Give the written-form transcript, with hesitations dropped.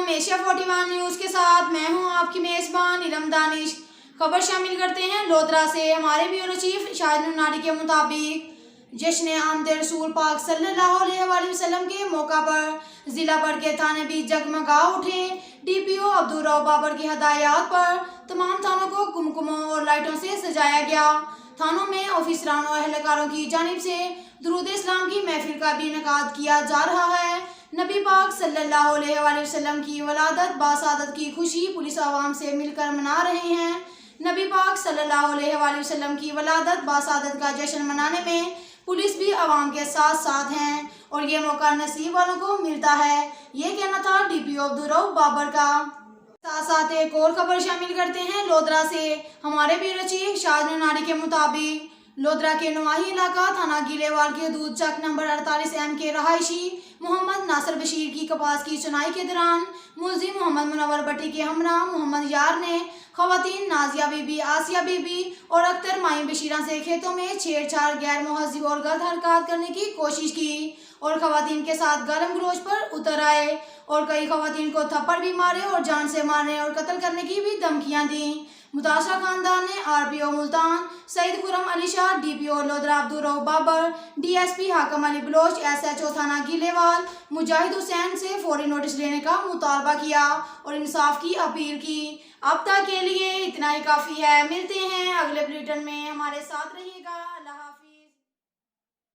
Asia 41 news کے ساتھ میں ہوں آپ کی میزبان علم دانش۔ خبر شامل کرتے ہیں لودھرا سے۔ ہمارے بیورو چیف شاہد نناری کے مطابق جشن آمد رسول پاک صلی اللہ علیہ وآلہ وسلم کے موقع پر ضلع بھر کے تھانے بھی جگمگا اٹھے۔ ڈی پی او عبدالرؤف بابر کی ہدایات پر تمام تھانوں کو کمکموں اور لائٹوں سے سجایا گیا۔ تھانوں میں آفیسران اور اہلکاروں کی جانب سے درود اسلام کی محفل کا بھی انعقاد کیا جا رہا ہے۔ نبی پاک صلی اللہ علیہ وآلہ وسلم کی ولادت باسعادت کی خوشی پولیس عوام سے مل کر منا رہے ہیں۔ نبی پاک صلی اللہ علیہ وآلہ وسلم کی ولادت باسعادت کا جشن منانے میں پولیس بھی عوام کے ساتھ ساتھ ہیں اور یہ موقع نصیب والوں کو ملتا ہے، یہ کہنا تھا ڈی پی او عبدالرؤف بابر کا۔ ساتھ ساتھ ایک اور خبر شامل کرتے ہیں لودھرا سے۔ ہمارے بیورو چیف شاہد نناری کے مطابق لودھرا کے نواحی علاقہ تھانہ گیلے وال کے حدود چک نمبر 48M کے رہائشی محمد ناصر بشیر کی کپاس کی چنائی کے دوران ملزم محمد منور بٹی کے ہمراہ محمد یار نے خواتین نازیہ بی بی، آسیہ بی بی اور اختر مائی بشیرہ سے کھیتوں میں چھیڑ چھاڑ، غیر مہذب اور غلط حرکات کرنے کی کوشش کی اور خواتین کے ساتھ گالم گلوچ پر اتر آئے اور کئی خواتین کو تھپڑ بھی مارے اور جان سے مارنے اور قتل کرنے کی بھی دھمکیاں دیں۔ متاثرہ خاندان نے R P O Multan Saeed Khurram Ali Shah, D P O Lodhran Abdul Rauf Babar, D S P Hakim Ali Baloch, S H O تھانہ گیلے وال مجاہد حسین سے فوری نوٹس لینے کا مطالبہ کیا اور انصاف کی اپیل کی۔ اب تک کے لیے اتنا ہی کافی ہے، ملتے ہیں اگلے بلیٹن میں، ہمارے ساتھ رہیے گا۔